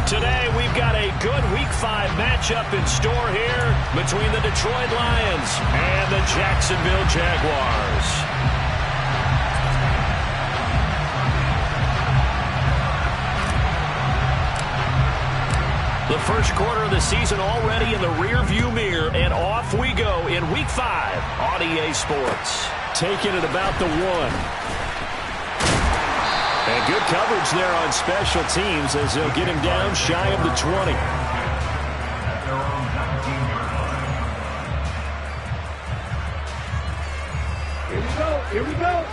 Today, we've got a good Week 5 matchup in store here between the Detroit Lions and the Jacksonville Jaguars. The first quarter of the season already in the rearview mirror, and off we go in Week 5 on EA Sports. Taking it about the 1. And good coverage there on special teams as they'll get him down shy of the 20. Here we go. Here we go.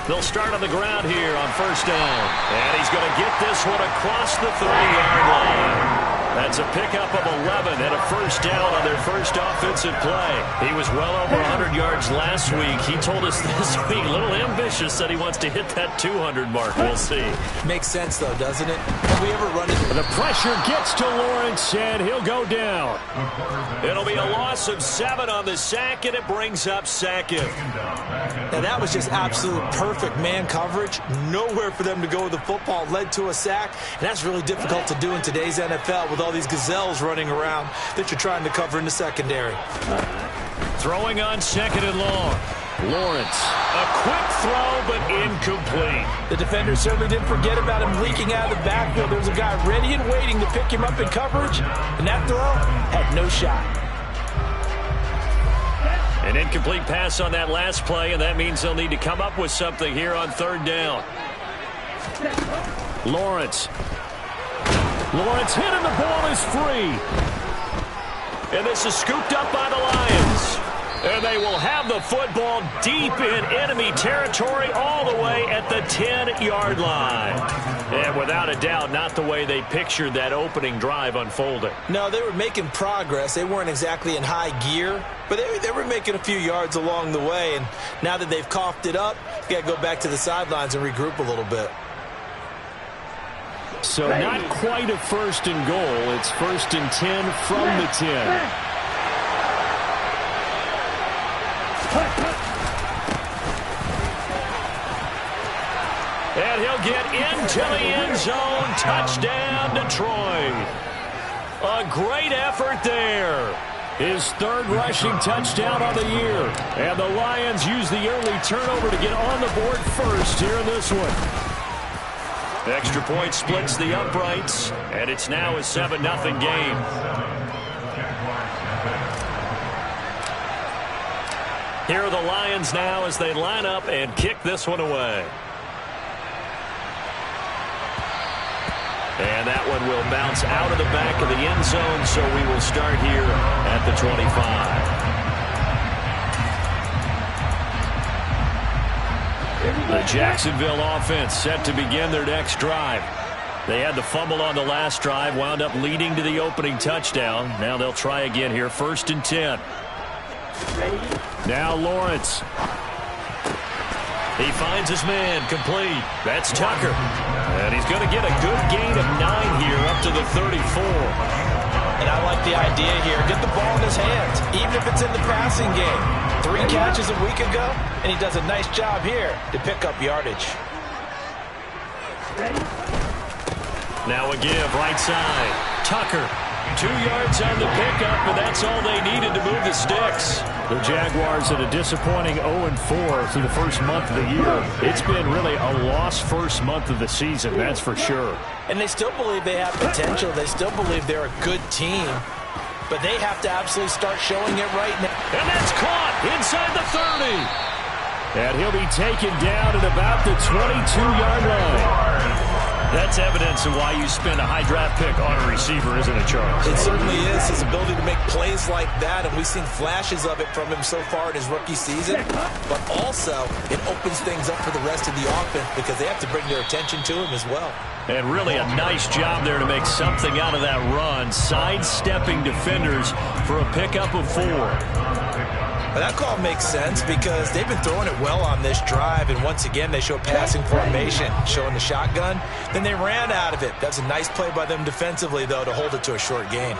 They'll start on the ground here on first down. And he's going to get this one across the 30-yard line. That's a pickup of 11 and a first down on their first offensive play. He was well over 100 yards last week. He told us this week, a little ambitious, said he wants to hit that 200 mark. We'll see. Makes sense, though, doesn't it? Have we ever run it? The pressure gets to Lawrence, and he'll go down. It'll be a loss of 7 on the sack, and it brings up second. Now, that was just absolute perfect man coverage. Nowhere for them to go with the football. Led to a sack, and that's really difficult to do in today's NFL with all these gazelles running around that you're trying to cover in the secondary. Throwing on second and long. Lawrence, a quick throw, but incomplete. The defender certainly didn't forget about him leaking out of the backfield. There's a guy ready and waiting to pick him up in coverage, and that throw had no shot. An incomplete pass on that last play, and that means they'll need to come up with something here on third down. Lawrence hit and the ball is free. And this is scooped up by the Lions. And they will have the football deep in enemy territory all the way at the 10-yard line. And without a doubt, not the way they pictured that opening drive unfolding. No, they were making progress. They weren't exactly in high gear, but they were making a few yards along the way. And now that they've coughed it up, you got to go back to the sidelines and regroup a little bit. So not quite a first and goal. It's first and 10 from the 10. And he'll get into the end zone. Touchdown, Detroit. A great effort there. His third rushing touchdown of the year. And the Lions use the early turnover to get on the board first here in this one. Extra point splits the uprights, and it's now a 7-0 game. Here are the Lions now as they line up and kick this one away. And that one will bounce out of the back of the end zone, so we will start here at the 25. The Jacksonville offense set to begin their next drive. They had the fumble on the last drive, wound up leading to the opening touchdown. Now they'll try again here, first and 10. Now Lawrence. He finds his man, complete. That's Tucker. And he's going to get a good gain of 9 here up to the 34. And I like the idea here. Get the ball in his hands, even if it's in the passing game. 3 catches a week ago, and he does a nice job here to pick up yardage. Now a give, right side. Tucker, 2 yards on the pickup, and that's all they needed to move the sticks. The Jaguars at a disappointing 0-4 through the first month of the year. It's been really a lost first month of the season, that's for sure. And they still believe they have potential. They still believe they're a good team. But they have to absolutely start showing it right now. And that's caught inside the 30. And he'll be taken down at about the 22-yard line. That's evidence of why you spend a high draft pick on a receiver, isn't it, Charles? It certainly is. His ability to make plays like that, and we've seen flashes of it from him so far in his rookie season. But also, it opens things up for the rest of the offense because they have to bring their attention to him as well. And really a nice job there to make something out of that run, sidestepping defenders for a pickup of 4. Well, that call makes sense because they've been throwing it well on this drive, and once again they show passing formation, showing the shotgun. Then they ran out of it. That's a nice play by them defensively, though, to hold it to a short gain.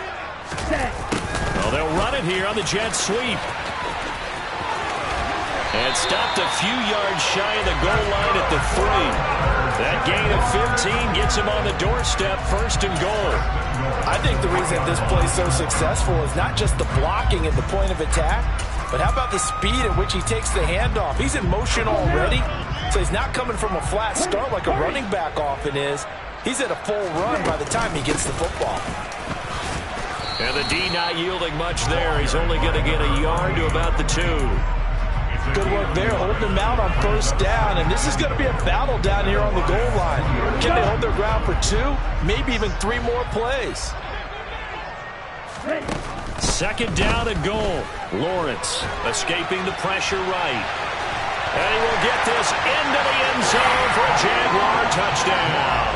Well, they'll run it here on the jet sweep. And stopped a few yards shy of the goal line at the 3. That gain of 15 gets him on the doorstep, 1st and goal. I think the reason this play is so successful is not just the blocking at the point of attack, but how about the speed at which he takes the handoff? He's in motion already, so he's not coming from a flat start like a running back often is. He's at a full run by the time he gets the football. And the D not yielding much there. He's only going to get a yard to about the 2. Good work there, holding them out on 1st down, and this is going to be a battle down here on the goal line. Can they hold their ground for 2, maybe even 3 more plays? 2nd down and goal. Lawrence escaping the pressure right. And he will get this into the end zone for a Jaguar touchdown.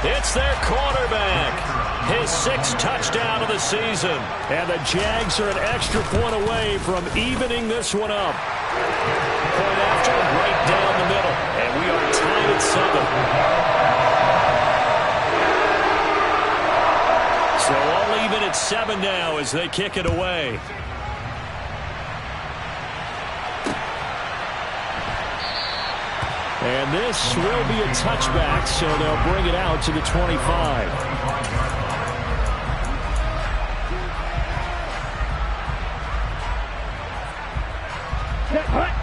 It's their quarterback. His 6th touchdown of the season. And the Jags are an extra point away from evening this one up. Point after, right down the middle. And we are tied at 7. So all even at 7 now as they kick it away. And this will be a touchback, so they'll bring it out to the 25.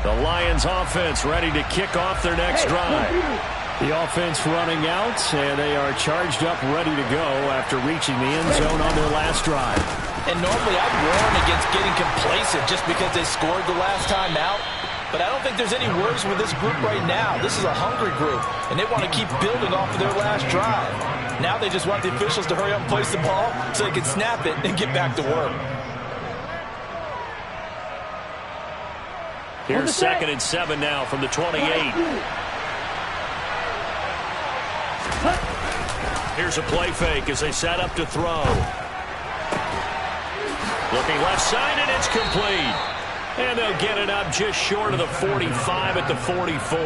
The Lions offense ready to kick off their next drive. The offense running out, and they are charged up, ready to go after reaching the end zone on their last drive. And normally I'd warn against getting complacent just because they scored the last time out. But I don't think there's any worries with this group right now. This is a hungry group, and they want to keep building off of their last drive. Now they just want the officials to hurry up and place the ball so they can snap it and get back to work. Here's 2nd and 7 now from the 28. Here's a play fake as they set up to throw. Looking left side, and it's complete. And they'll get it up just short of the 45 at the 44.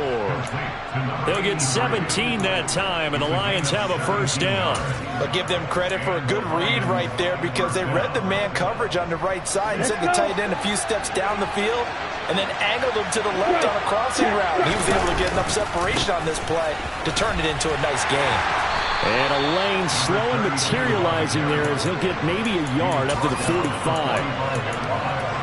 They'll get 17 that time, and the Lions have a 1st down. But give them credit for a good read right there because they read the man coverage on the right side and sent the tight end a few steps down the field and then angled him to the left on a crossing route. He was able to get enough separation on this play to turn it into a nice gain. And a lane slow and materializing there as he'll get maybe a yard up to the 45.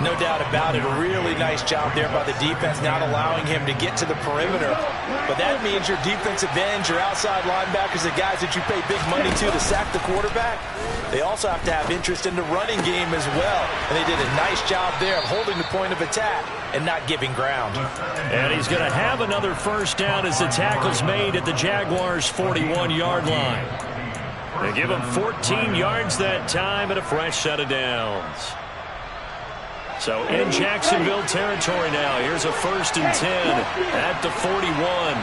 No doubt about it. A really nice job there by the defense, not allowing him to get to the perimeter. But that means your defensive ends, your outside linebackers, the guys that you pay big money to sack the quarterback, they also have to have interest in the running game as well. And they did a nice job there of holding the point of attack and not giving ground. And he's going to have another 1st down as the tackle's made at the Jaguars' 41-yard line. They give him 14 yards that time and a fresh set of downs. So in Jacksonville territory now. Here's a 1st and 10 at the 41.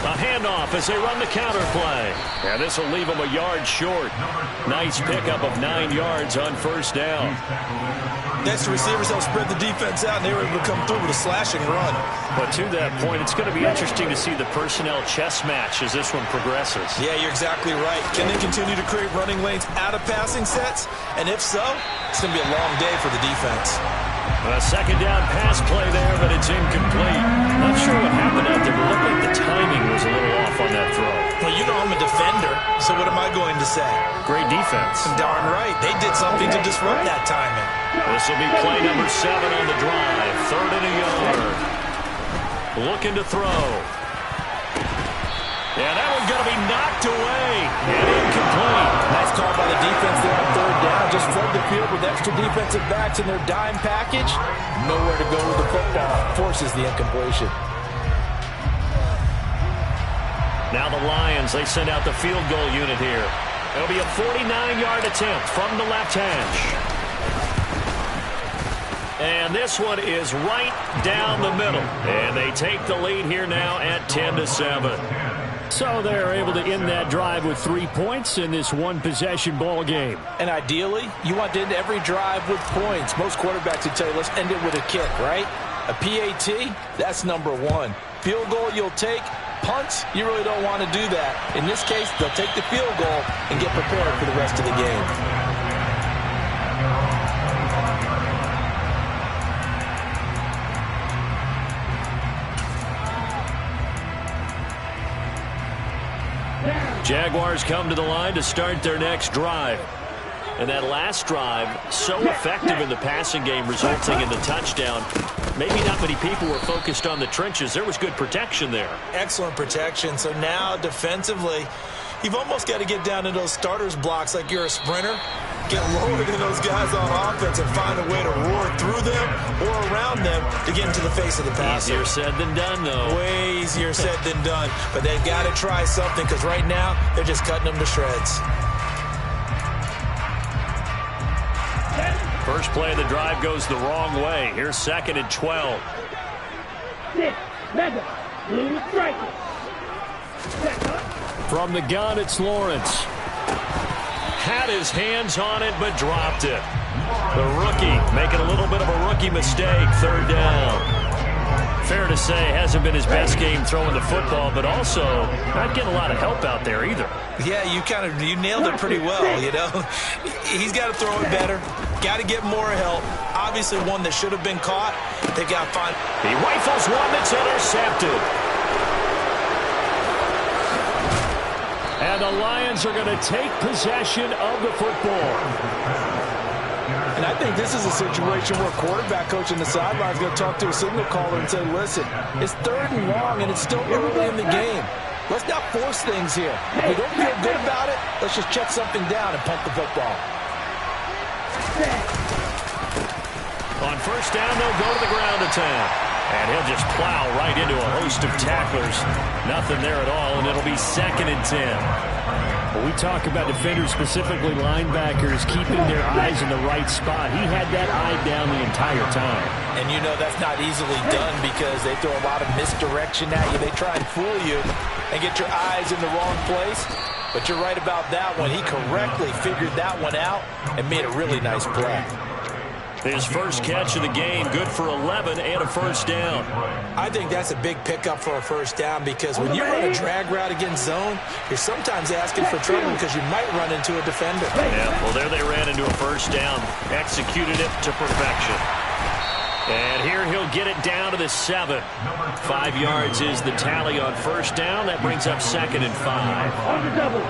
A handoff as they run the counter play. And this will leave them a yard short. Nice pickup of 9 yards on 1st down. Next, the receivers help spread the defense out, and they were able to come through with a slashing run. But to that point, it's going to be interesting to see the personnel chess match as this one progresses. Yeah, you're exactly right. Can they continue to create running lanes out of passing sets? And if so, it's going to be a long day for the defense. A 2nd down pass play there, but it's incomplete. Not sure what happened out there, but it looked like the timing was a little off on that throw. Well, you know I'm a defender, so what am I going to say? Great defense. Darn right. They did something to disrupt that timing. This will be play number 7 on the drive. 3rd and a yard. Looking to throw. Yeah, that one's going to be knocked away and incomplete. Nice call by the defense there on 3rd down. Just flood the field with extra defensive backs in their dime package. Nowhere to go with the football. Forces the incompletion. Now the Lions, they send out the field goal unit here. It'll be a 49-yard attempt from the left hash. And this one is right down the middle. And they take the lead here now at 10-7. So they're able to end that drive with 3 points in this one-possession ball game. And ideally, you want to end every drive with points. Most quarterbacks would tell you, let's end it with a kick, right? A PAT, that's number 1. Field goal you'll take. Punts, you really don't want to do that. In this case, they'll take the field goal and get prepared for the rest of the game. Jaguars come to the line to start their next drive. And that last drive, so effective in the passing game, resulting in the touchdown. Maybe not many people were focused on the trenches. There was good protection there. Excellent protection. So now defensively, you've almost got to get down to those starters blocks like you're a sprinter. Get lower than those guys on offense and find a way to roar through them or around them to get into the face of the passer. Easier said than done, though. Way easier said than done. But they've got to try something because right now they're just cutting them to shreds. First play of the drive goes the wrong way. Here's 2nd and 12. From the gun, it's Lawrence. Had his hands on it, but dropped it. The rookie making a little bit of a rookie mistake. 3rd down. Fair to say, hasn't been his best game throwing the football, but also not getting a lot of help out there either. Yeah, you nailed it pretty well, you know. He's got to throw it better. Got to get more help. Obviously one that should have been caught. They've got to find. He rifles one that's intercepted. And the Lions are going to take possession of the football. And I think this is a situation where quarterback coach on the sideline is going to talk to a signal caller and say, listen, it's 3rd and long and it's still early in the game. Let's not force things here. If we don't feel good about it, let's just check something down and punt the football. On 1st down, they'll go to the ground attack. And he'll just plow right into a host of tacklers. Nothing there at all, and it'll be 2nd and 10. When we talk about defenders, specifically linebackers, keeping their eyes in the right spot, he had that eye down the entire time. And you know that's not easily done because they throw a lot of misdirection at you. They try and fool you and get your eyes in the wrong place. But you're right about that one. He correctly figured that one out and made a really nice play. His first catch of the game, good for 11 and a 1st down. I think that's a big pickup for a 1st down because when you run a drag route against zone, you're sometimes asking for trouble because you might run into a defender. Yeah, well, there they ran into a 1st down, executed it to perfection. And here he'll get it down to the 7. 5 yards is the tally on 1st down. That brings up 2nd and 5. On the double.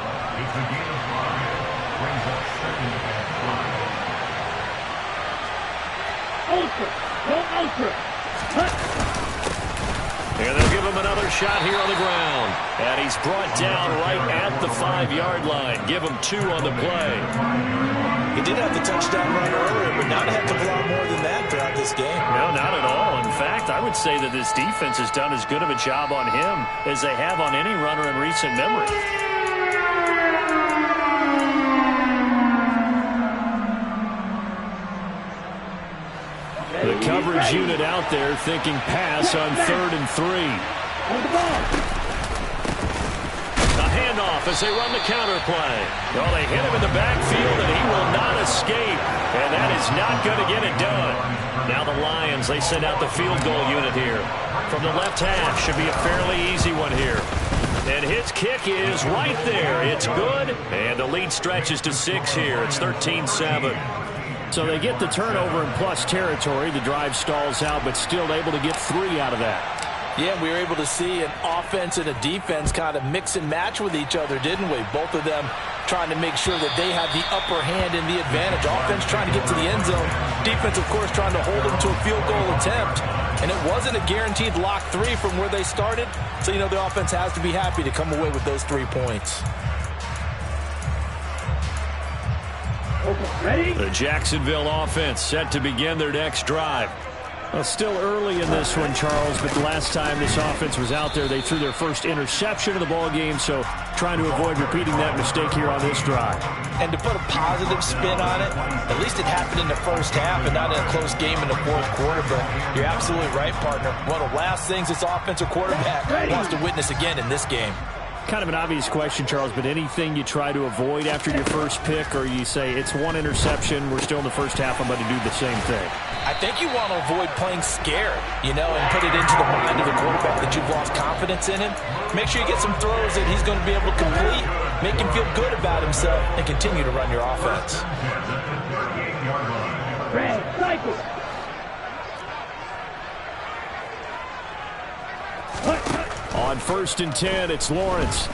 Ultra. Go ultra. And they'll give him another shot here on the ground. And he's brought down right at the 5-yard line. Give him 2 on the play. He did have the touchdown run earlier, but not have to block more than that throughout this game. No, not at all. In fact, I would say that this defense has done as good of a job on him as they have on any runner in recent memory. The coverage unit out there thinking pass on 3rd and 3. A handoff as they run the counter play. Well, they hit him in the backfield, and he will not escape. And that is not going to get it done. Now the Lions, they send out the field goal unit here. From the left half, should be a fairly easy one here. And his kick is right there. It's good. And the lead stretches to 6 here. It's 13-7. So they get the turnover in plus territory. The drive stalls out, but still able to get 3 out of that. Yeah, we were able to see an offense and a defense kind of mix and match with each other, didn't we? Both of them trying to make sure that they had the upper hand and the advantage. Offense trying to get to the end zone. Defense, of course, trying to hold them to a field goal attempt. And it wasn't a guaranteed lock 3 from where they started. So, you know, the offense has to be happy to come away with those 3 points. Ready? The Jacksonville offense set to begin their next drive. Well, still early in this one, Charles, but the last time this offense was out there, they threw their first interception of the ball game, so trying to avoid repeating that mistake here on this drive. And to put a positive spin on it, at least it happened in the first half and not in a close game in the 4th quarter, but you're absolutely right, partner. One of the last things this offensive quarterback wants to witness again in this game. Kind of an obvious question, Charles, but anything you try to avoid after your first pick, or you say it's 1 interception, we're still in the first half, I'm going to do the same thing? I think you want to avoid playing scared, you know, and put it into the mind of the quarterback that you've lost confidence in him. Make sure you get some throws that he's going to be able to complete, make him feel good about himself, and continue to run your offense. Red, cycle. On 1st and 10, it's Lawrence.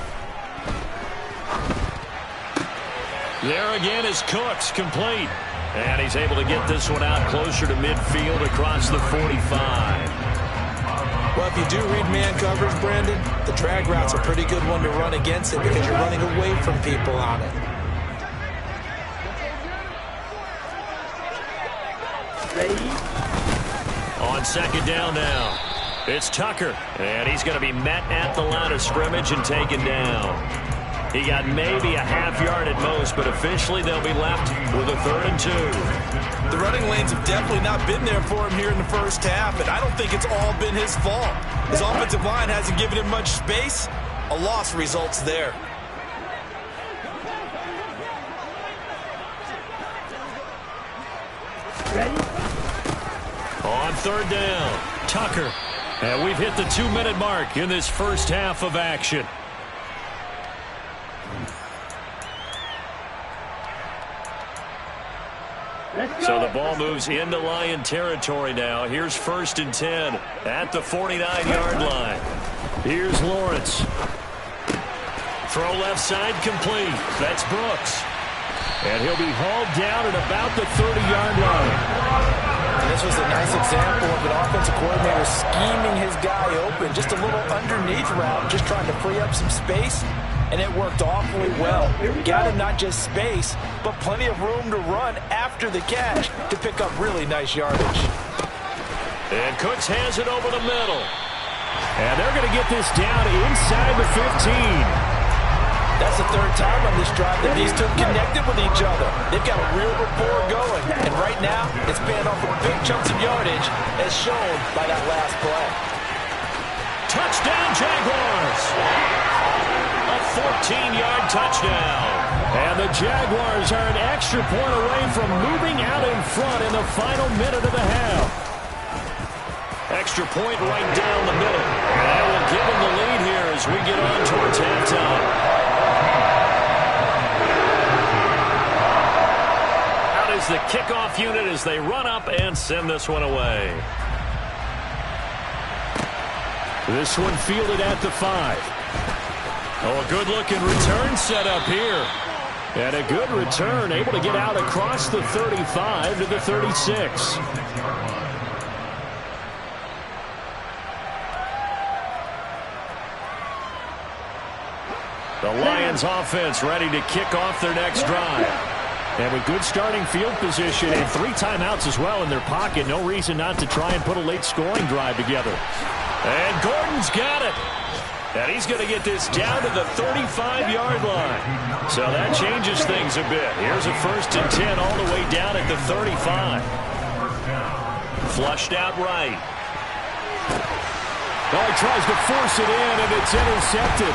There again is Cooks, complete. And he's able to get this one out closer to midfield across the 45. Well, if you do read man coverage, Brandon, the drag route's a pretty good one to run against it because you're running away from people on it. On second down now, it's Tucker, and he's going to be met at the line of scrimmage and taken down. He got maybe a half yard at most, but officially they'll be left with a 3rd and 2. The running lanes have definitely not been there for him here in the first half, and I don't think it's all been his fault. His offensive line hasn't given him much space. A loss results there. Ready? On 3rd down, Tucker. And we've hit the 2-minute mark in this first half of action. So the ball moves into Lion territory now. Here's 1st and 10 at the 49-yard line. Here's Lawrence. Throw left side complete. That's Brooks. And he'll be hauled down at about the 30-yard line. And this was a nice example of an offensive coordinator scheming his guy open. Just a little underneath route, just trying to free up some space. And it worked awfully well. Got him not just space, but plenty of room to run after the catch to pick up really nice yardage. And Cooks has it over the middle. And they're going to get this down inside the 15. That's the 3rd time on this drive that these two connected with each other. They've got a real rapport going. And right now, it's paying off with big chunks of yardage as shown by that last play. Touchdown, Jaguars! A 14-yard touchdown. And the Jaguars are an extra point away from moving out in front in the final minute of the half. Extra point right down the middle. And that will give them the lead here as we get on towards halftime. Out is the kickoff unit as they run up and send this one away. This one fielded at the 5. Oh, a good-looking return set up here. And a good return, able to get out across the 35 to the 36. The Lions offense ready to kick off their next drive. And with good starting field position and 3 timeouts as well in their pocket, no reason not to try and put a late scoring drive together. And Gordon's got it. And he's going to get this down to the 35-yard line. So that changes things a bit. Here's a 1st and 10 all the way down at the 35. Flushed out right. Oh, he tries to force it in, and it's intercepted.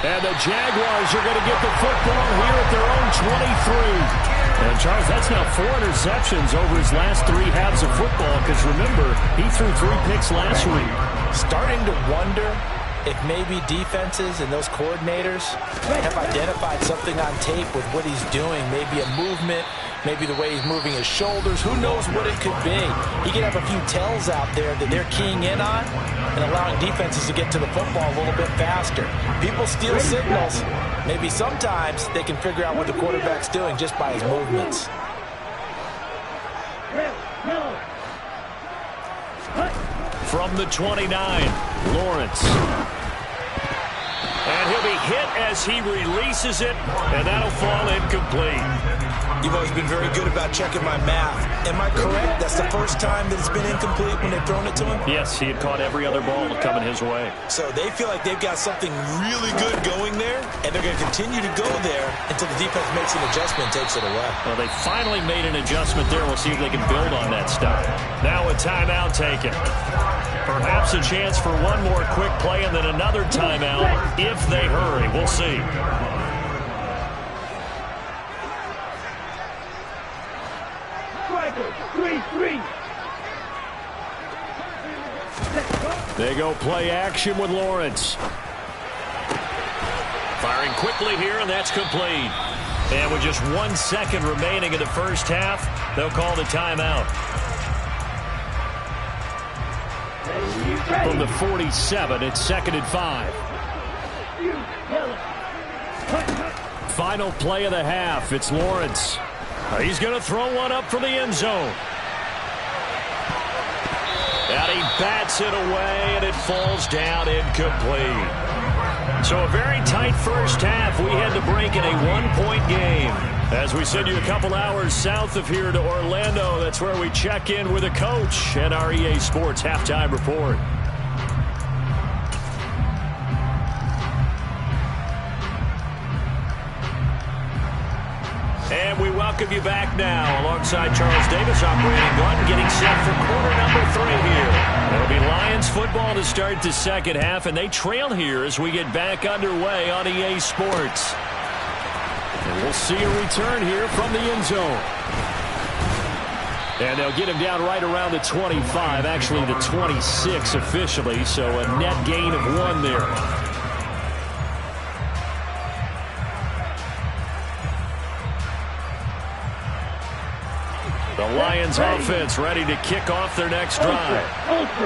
And the Jaguars are going to get the football here at their own 23. And, Charles, that's now 4 interceptions over his last 3 halves of football because, remember, he threw 3 picks last week. Starting to wonder if maybe defenses and those coordinators have identified something on tape with what he's doing. Maybe a movement, maybe the way he's moving his shoulders. Who knows what it could be? He could have a few tells out there that they're keying in on and allowing defenses to get to the football a little bit faster. People steal signals. Maybe sometimes they can figure out what the quarterback's doing just by his movements. From the 29, Lawrence. And he'll be hit as he releases it, and that'll fall incomplete. You've always been very good about checking my math. Am I correct? That's the first time that it's been incomplete when they've thrown it to him? Yes, he had caught every other ball coming his way. So they feel like they've got something really good going there, and they're going to continue to go there until the defense makes an adjustment and takes it away. Well, they finally made an adjustment there. We'll see if they can build on that stuff. Now a timeout taken. Perhaps a chance for one more quick play and then another timeout if they hurry. We'll see. They go play action with Lawrence. Firing quickly here, and that's complete. And with just 1 second remaining in the first half, they'll call the timeout. From the 47, it's 2nd and 5. final play of the half. It's Lawrence. He's going to throw one up for the end zone. And he bats it away, and it falls down incomplete. So a very tight first half. We had to break in a one-point game. As we send you a couple hours south of here to Orlando, that's where we check in with a coach and our EA Sports Halftime Report. And we welcome you back now alongside Charles Davis operating one, getting set for quarter number 3 here. It'll be Lions football to start the second half, and they trail here as we get back underway on EA Sports. And we'll see a return here from the end zone. And they'll get him down right around the 25, actually the 26 officially, so a net gain of 1 there. The Lions offense ready to kick off their next drive.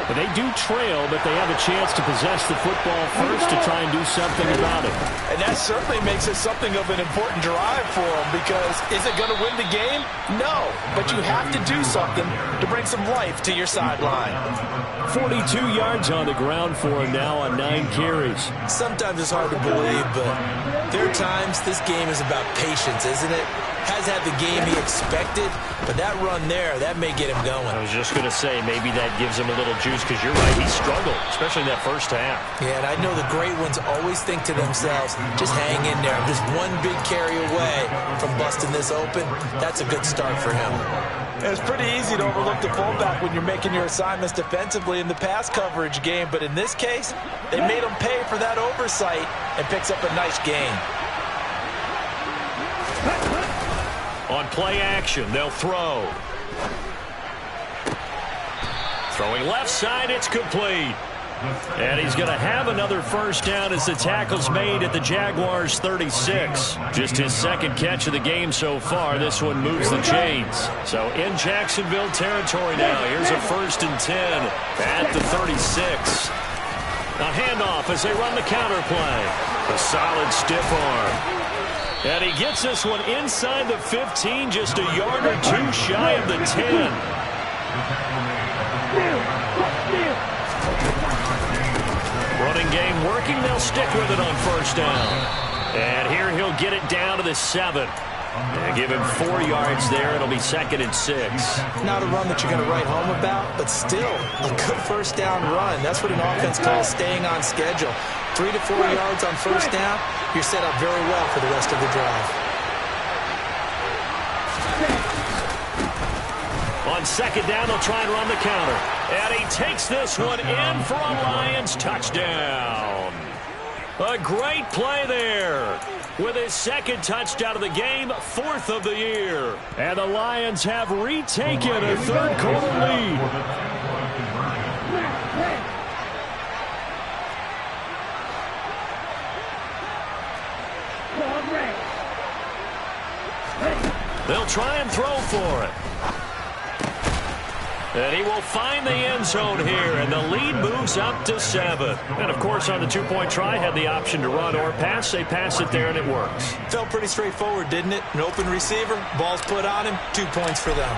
But they do trail, but they have a chance to possess the football first to try and do something about it. And that certainly makes it something of an important drive for them, because is it going to win the game? No, but you have to do something to bring some life to your sideline. 42 yards on the ground for him now on 9 carries. Sometimes it's hard to believe, but there are times this game is about patience, isn't it? Has had the game he expected, but that run there, that may get him going. I was just going to say, maybe that gives him a little juice, because you're right, he struggled, especially in that first half. Yeah, and I know the great ones always think to themselves, just hang in there. I'm just one big carry away from busting this open. That's a good start for him. It's pretty easy to overlook the fullback when you're making your assignments defensively in the pass coverage game, but in this case, they made him pay for that oversight and picks up a nice gain. On play action, they'll throw. Throwing left side, it's complete. And he's going to have another first down as the tackle's made at the Jaguars' 36. Just his second catch of the game so far. This one moves the chains. So in Jacksonville territory now. Here's a 1st and 10 at the 36. A handoff as they run the counter play. A solid stiff arm. And he gets this one inside the 15, just a yard or 2 shy of the 10. Running game working. They'll stick with it on first down. And here he'll get it down to the 7. And give him 4 yards there. It'll be 2nd and 6. Not a run that you're going to write home about, but still a good first down run. That's what an offense calls staying on schedule. 3 to 4 yards on first down, you're set up very well for the rest of the drive. On second down, they'll try and run the counter. And he takes this one in for a Lions touchdown. A great play there. With his second touchdown of the game, 4th of the year. And the Lions have retaken a third-quarter lead. They'll try and throw for it. And he will find the end zone here, and the lead moves up to 7. And, of course, on the 2-point try, had the option to run or pass. They pass it there, and it works. Felt pretty straightforward, didn't it? An open receiver, ball's put on him, 2 points for them.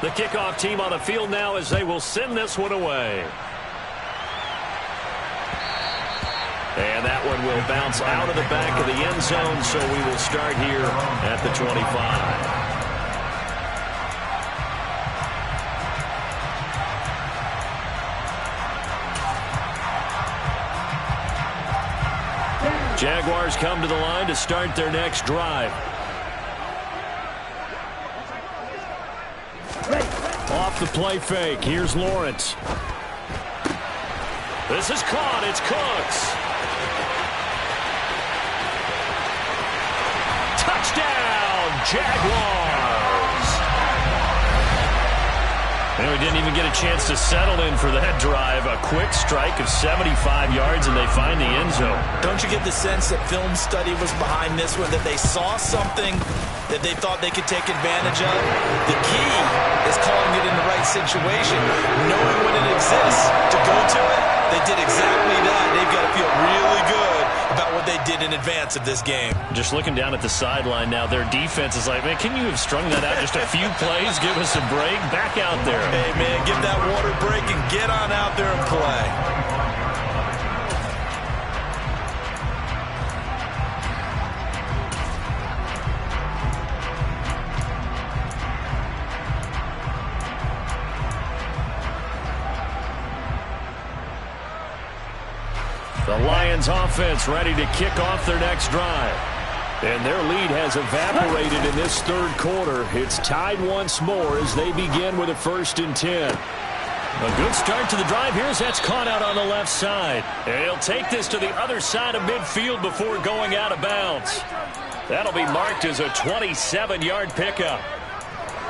The kickoff team on the field now as they will send this one away. And that one will bounce out of the back of the end zone, so we will start here at the 25. Jaguars come to the line to start their next drive. Off the play fake. Here's Lawrence. This is caught. It's Cooks. Touchdown, Jaguars. And we didn't even get a chance to settle in for that drive. A quick strike of 75 yards, and they find the end zone. Don't you get the sense that film study was behind this one, that they saw something that they thought they could take advantage of? The key is calling it in the right situation, knowing when it exists to go to it. They did exactly that. They've got to feel really good about what they did in advance of this game. Just looking down at the sideline now, their defense is like, man, can you have strung that out just a few plays? Give us a break. Back out there. Hey, man, give that water break and get on out there and play. The Lions offense ready to kick off their next drive. And their lead has evaporated in this third quarter. It's tied once more as they begin with a 1st and 10. A good start to the drive here as that's caught out on the left side. And he'll take this to the other side of midfield before going out of bounds. That'll be marked as a 27-yard pickup.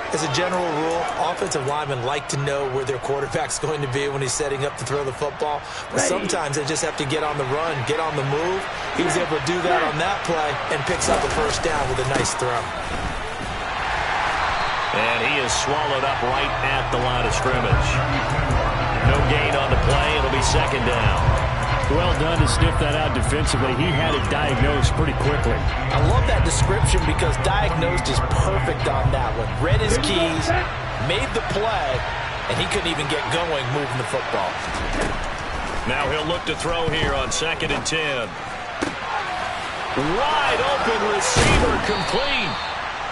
As a general rule, offensive linemen like to know where their quarterback's going to be when he's setting up to throw the football. But sometimes they just have to get on the run, get on the move. He was able to do that on that play and picks up a 1st down with a nice throw. And he is swallowed up right at the line of scrimmage. No gain on the play. It'll be 2nd down. Well done to sniff that out defensively. He had it diagnosed pretty quickly. I love that description because diagnosed is perfect on that one. Read his keys, made the play, and he couldn't even get going moving the football. Now he'll look to throw here on 2nd and 10. Wide open receiver complete.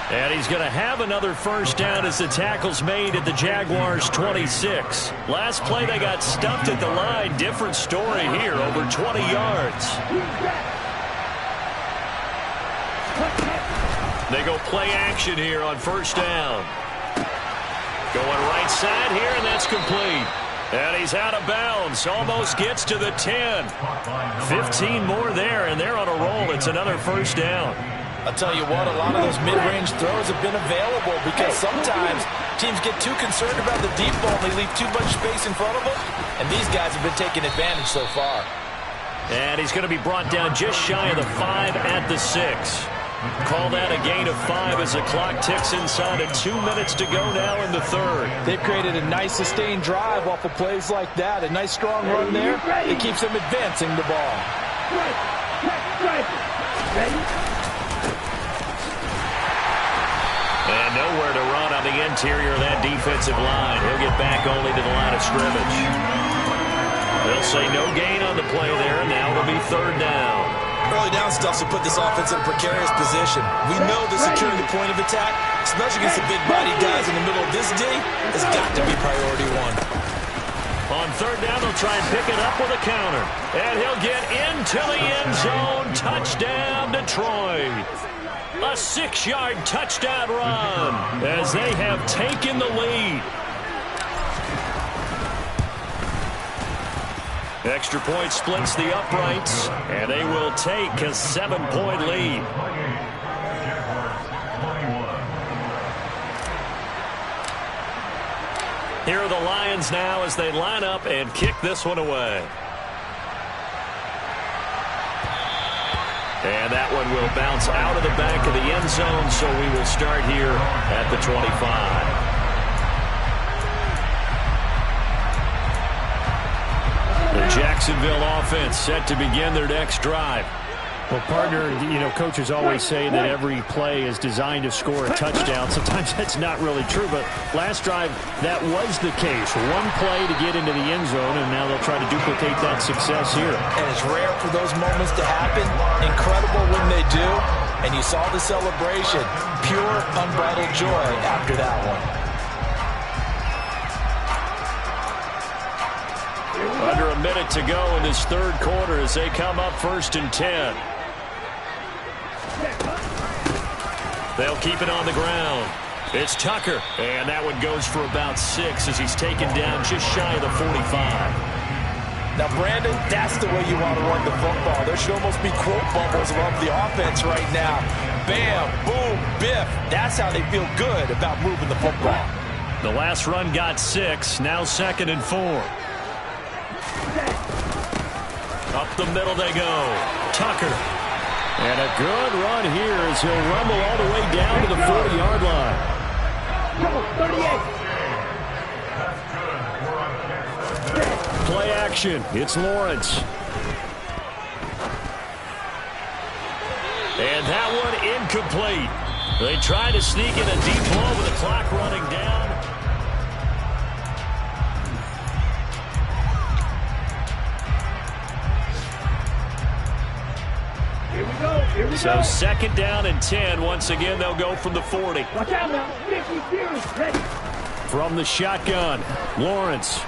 And he's going to have another 1st down as the tackle's made at the Jaguars' 26. Last play they got stuffed at the line. Different story here, over 20 yards. They go play action here on 1st down. Going right side here, and that's complete. And he's out of bounds. Almost gets to the 10. 15 more there, and they're on a roll. It's another 1st down. I'll tell you what, a lot of those mid-range throws have been available because sometimes teams get too concerned about the deep ball and they leave too much space in front of them, and these guys have been taking advantage so far. And he's going to be brought down just shy of the 5 at the 6. Call that a gain of 5 as the clock ticks inside of 2 minutes to go now in the 3rd. They've created a nice sustained drive off of plays like that. A nice strong run there. It keeps them advancing the ball. And nowhere to run on the interior of that defensive line. He'll get back only to the line of scrimmage. They'll say no gain on the play there, and now it'll be 3rd down. Early down stuff to put this offense in a precarious position. We know that securing the point of attack, especially against the big-body guys in the middle of this D, has got to be priority 1. On 3rd down, they'll try and pick it up with a counter. And he'll get into the end zone. Touchdown, Detroit. A 6-yard touchdown run as they have taken the lead. Extra point splits the uprights, and they will take a 7-point lead. Here are the Lions now as they line up and kick this one away. And that one will bounce out of the back of the end zone, so we will start here at the 25. The Jacksonville offense set to begin their next drive. Well, partner, you know, coaches always say that every play is designed to score a touchdown. Sometimes that's not really true, but last drive, that was the case. One play to get into the end zone, and now they'll try to duplicate that success here. And it's rare for those moments to happen. Incredible when they do. And you saw the celebration. Pure, unbridled joy after that one. Under a minute to go in this 3rd quarter as they come up 1st and 10. They'll keep it on the ground. It's Tucker, and that one goes for about 6 as he's taken down just shy of the 45. Now, Brandon, that's the way you want to run the football. There should almost be quote bubbles above the offense right now. Bam, boom, biff. That's how they feel good about moving the football. The last run got 6, now 2nd and 4. Up the middle they go. Tucker. And a good run here as he'll rumble all the way down to the 40-yard line. 38. Play action. It's Lawrence. that one incomplete. They tried to sneak in a deep ball with the clock running down. Here we go. Here we So go. 2nd down and 10. Once again, they'll go from the 40. Watch out now. 50 series. Ready. From the shotgun, Lawrence.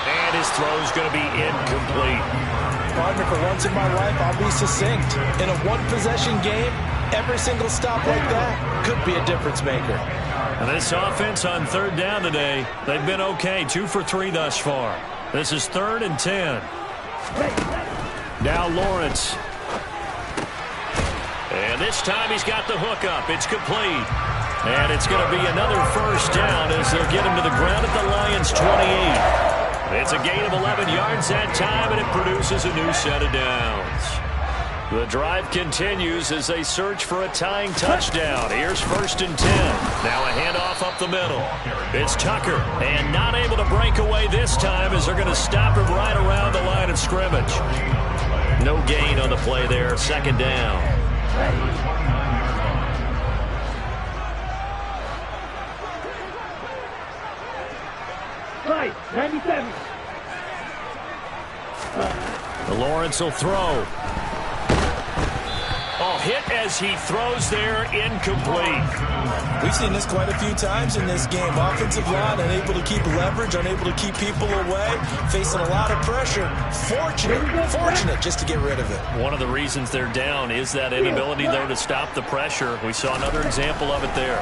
And his throw's going to be incomplete. Partner, for once in my life, I'll be succinct. In a one-possession game, every single stop like that could be a difference maker. And this offense on 3rd down today, they've been okay. 2 for 3 thus far. This is 3rd and 10. Now Lawrence. And this time he's got the hook up. It's complete. And it's going to be another 1st down as they'll get him to the ground at the Lions' 28. It's a gain of 11 yards that time, and it produces a new set of downs. The drive continues as they search for a tying touchdown. Here's 1st and 10. Now a handoff up the middle. It's Tucker, and not able to break away this time as they're going to stop him right around the line of scrimmage. No gain on the play there. 2nd down. Right. 97. Lawrence will throw. Oh, hit as he throws there, incomplete. We've seen this quite a few times in this game. Offensive line unable to keep leverage, unable to keep people away, facing a lot of pressure. Fortunate just to get rid of it. One of the reasons they're down is that inability, though, to stop the pressure. We saw another example of it there.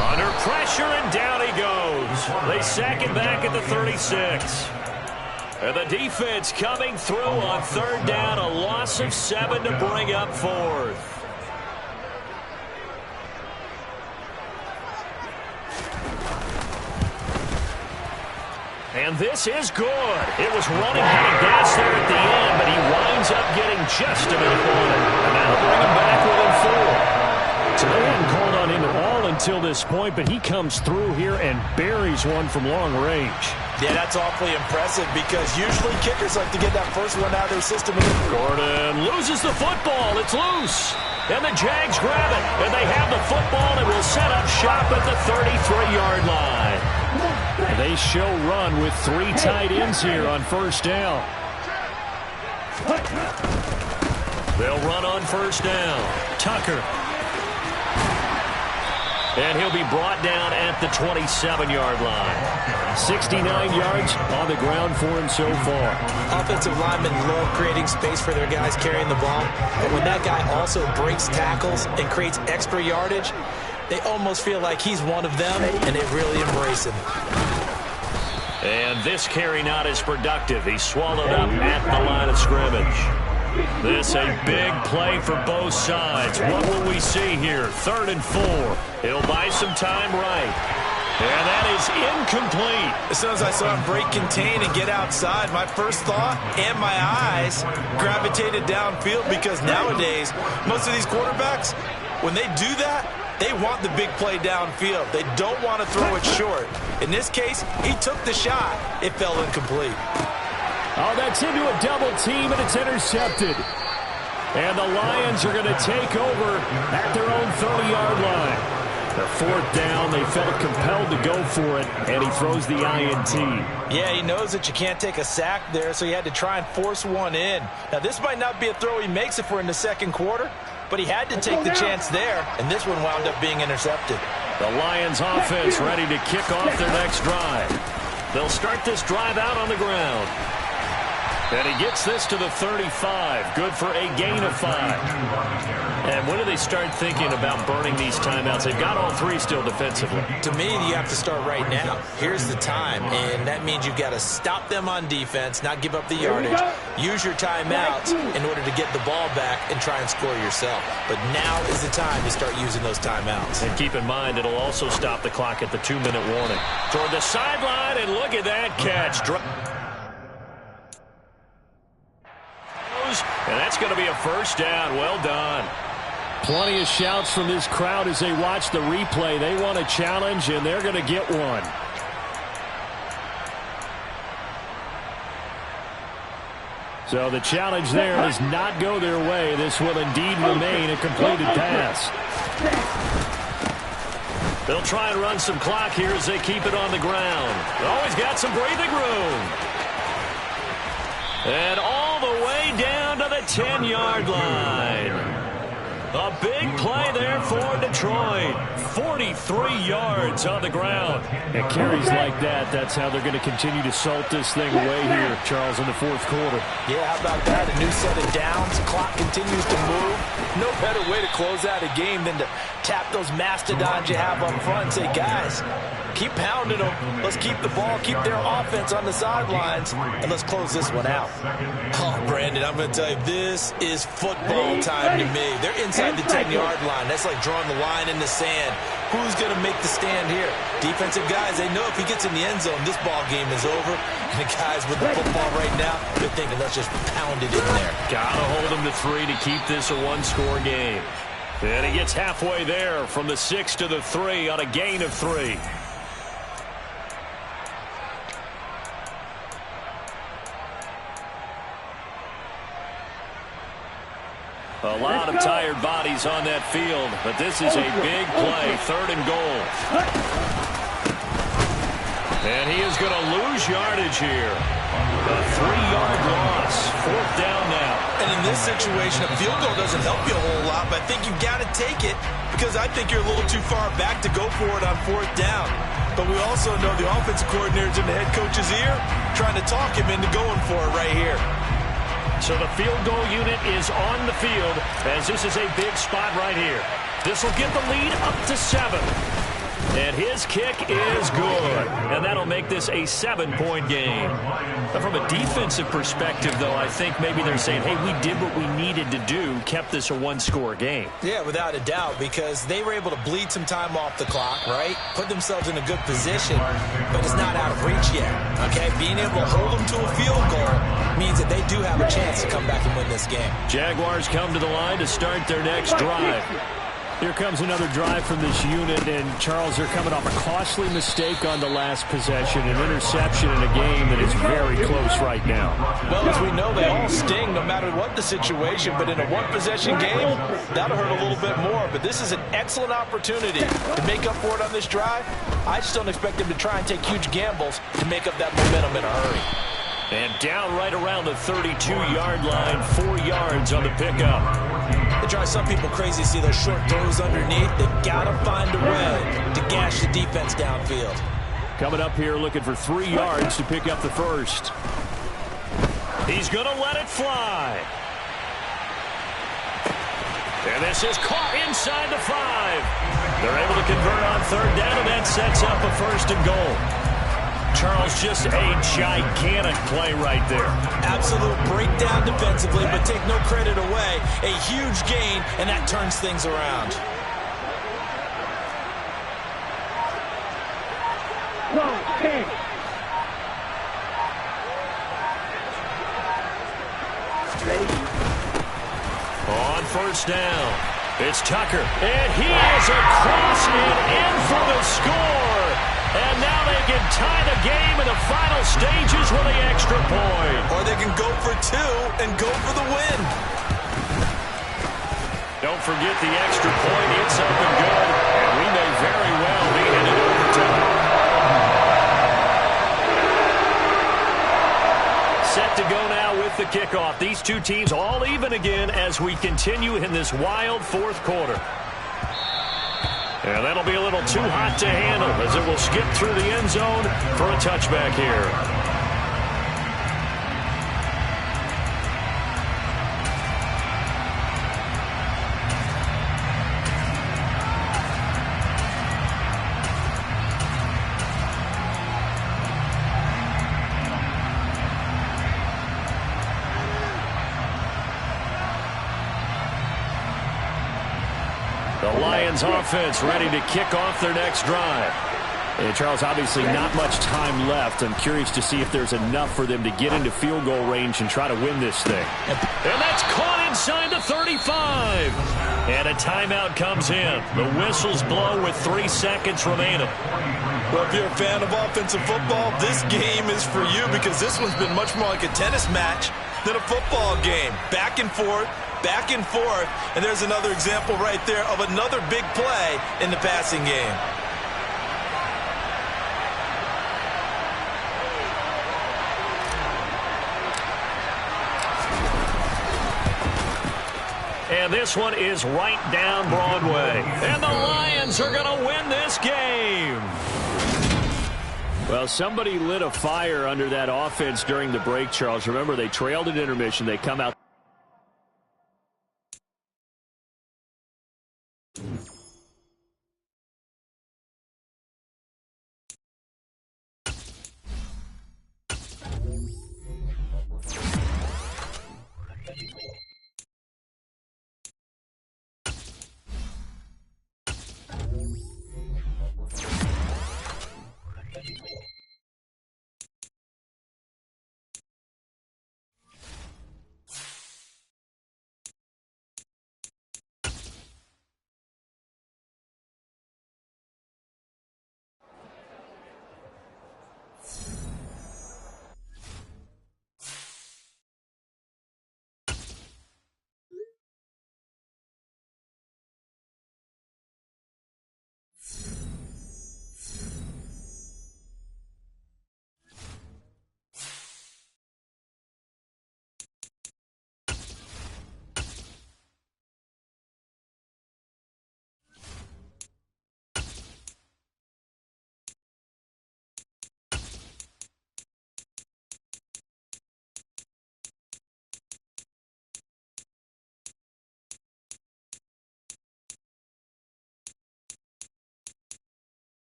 Under pressure, and down he goes. They sack him back at the 36. And the defense coming through on 3rd down, a loss of 7 to bring up 4th. And this is good. It was running out of gas there at the end, but he winds up getting just a minute on it. And that'll bring him back within 4. So they hadn't called on him at all until this point, but he comes through here and buries one from long range. Yeah, that's awfully impressive because usually kickers like to get that first one out of their system. Gordon loses the football. It's loose. And the Jags grab it. And they have the football and will set up shop at the 33-yard line. They show run with 3 tight ends here on 1st down. They'll run on 1st down. Tucker. And he'll be brought down at the 27-yard line. 69 yards on the ground for him so far. Offensive linemen love creating space for their guys carrying the ball. But when that guy also breaks tackles and creates extra yardage, they almost feel like he's one of them, and they really embrace him. And this carry not as productive. He's swallowed up at the line of scrimmage. This a big play for both sides. What will we see here? 3rd and 4. He'll buy some time right. And that is incomplete. As soon as I saw him break contain and get outside, my first thought and my eyes gravitated downfield because nowadays, most of these quarterbacks, when they do that, they want the big play downfield. They don't want to throw it short. In this case, he took the shot. It fell incomplete. Oh, that's into a double team, and it's intercepted. And the Lions are going to take over at their own 30-yard line. The 4th down, they felt compelled to go for it, and he throws the INT. Yeah, he knows that you can't take a sack there, so he had to try and force one in. Now, this might not be a throw he makes if we're in the 2nd quarter, but he had to take the chance there, and this one wound up being intercepted. The Lions offense ready to kick off their next drive. They'll start this drive out on the ground. And he gets this to the 35. Good for a gain of 5. And when do they start thinking about burning these timeouts? They've got all 3 still defensively. To me, you have to start right now. Here's the time, and that means you've got to stop them on defense, not give up the yardage, use your timeouts in order to get the ball back and try and score yourself. But now is the time to start using those timeouts. And keep in mind, it'll also stop the clock at the 2-minute warning. Toward the sideline, and look at that catch. And that's going to be a 1st down. Well done. Plenty of shouts from this crowd as they watch the replay. They want a challenge, and they're going to get one. So the challenge there does not go their way. This will indeed remain a completed pass. They'll try and run some clock here as they keep it on the ground. Always got some breathing room. And all the way down to the 10-yard line. A big play there for Detroit. 43 yards on the ground. And carries like that, that's how they're going to continue to salt this thing away here, Charles, in the fourth quarter. Yeah, how about that? A new set of downs. Clock continues to move. No better way to close out a game than to tap those mastodons you have up front and say, guys, keep pounding them. Let's keep the ball, keep their offense on the sidelines, and let's close this one out. Oh, Brandon, I'm going to tell you, this is football time to me. They're inside the 10-yard line. That's like drawing the line in the sand. Who's going to make the stand here? Defensive guys, they know if he gets in the end zone, this ball game is over. And the guys with the football right now, they're thinking, let's just pound it in there. Got to hold him to 3 to keep this a one-score game. And he gets halfway there from the 6 to the 3 on a gain of 3. A lot of tired bodies on that field, but this is a big play, 3rd and goal. And he is going to lose yardage here. A 3-yard loss, 4th down now. And in this situation, a field goal doesn't help you a whole lot, but I think you've got to take it because I think you're a little too far back to go for it on 4th down. But we also know the offensive coordinator's in the head coach's ear trying to talk him into going for it right here. So the field goal unit is on the field as this is a big spot right here. This will get the lead up to 7. And his kick is good. And that'll make this a 7-point game. But from a defensive perspective, though, I think maybe they're saying, hey, we did what we needed to do, kept this a one-score game. Yeah, without a doubt, because they were able to bleed some time off the clock, right? Put themselves in a good position, but it's not out of reach yet, okay? Being able to hold them to a field goal means that they do have a chance to come back and win this game. Jaguars come to the line to start their next drive. Here comes another drive from this unit, and Charles, they're coming off a costly mistake on the last possession, an interception in a game that is very close right now. Well, as we know, they all sting no matter what the situation, but in a one-possession game, that'll hurt a little bit more. But this is an excellent opportunity to make up for it on this drive. I just don't expect them to try and take huge gambles to make up that momentum in a hurry. And down right around the 32-yard line, 4 yards on the pickup. It drives some people crazy to see those short throws underneath. They've got to find a way to gash the defense downfield. Coming up here looking for 3 yards to pick up the first. He's going to let it fly. And this is caught inside the 5. They're able to convert on 3rd down, and that sets up a 1st and goal. Charles, just a gigantic play right there. Absolute breakdown defensively, but take no credit away. A huge gain, and that turns things around. On 1st down, it's Tucker. And he is across and in for the score. And now they can tie the game in the final stages with the extra point. Or they can go for 2 and go for the win. Don't forget the extra point. It's up and good. And we may very well be headed overtime. Set to go now with the kickoff. These two teams all even again as we continue in this wild 4th quarter. And that'll be a little too hot to handle as it will skip through the end zone for a touchback here. The Lions offense ready to kick off their next drive. And Charles, obviously not much time left. I'm curious to see if there's enough for them to get into field goal range and try to win this thing. And that's caught inside the 35. And a timeout comes in. The whistles blow with 3 seconds remaining. Well, if you're a fan of offensive football, this game is for you because this one's been much more like a tennis match than a football game. Back and forth, and there's another example right there of another big play in the passing game. And this one is right down Broadway. And the Lions are going to win this game. Well, somebody lit a fire under that offense during the break, Charles. Remember, they trailed at intermission. They come out.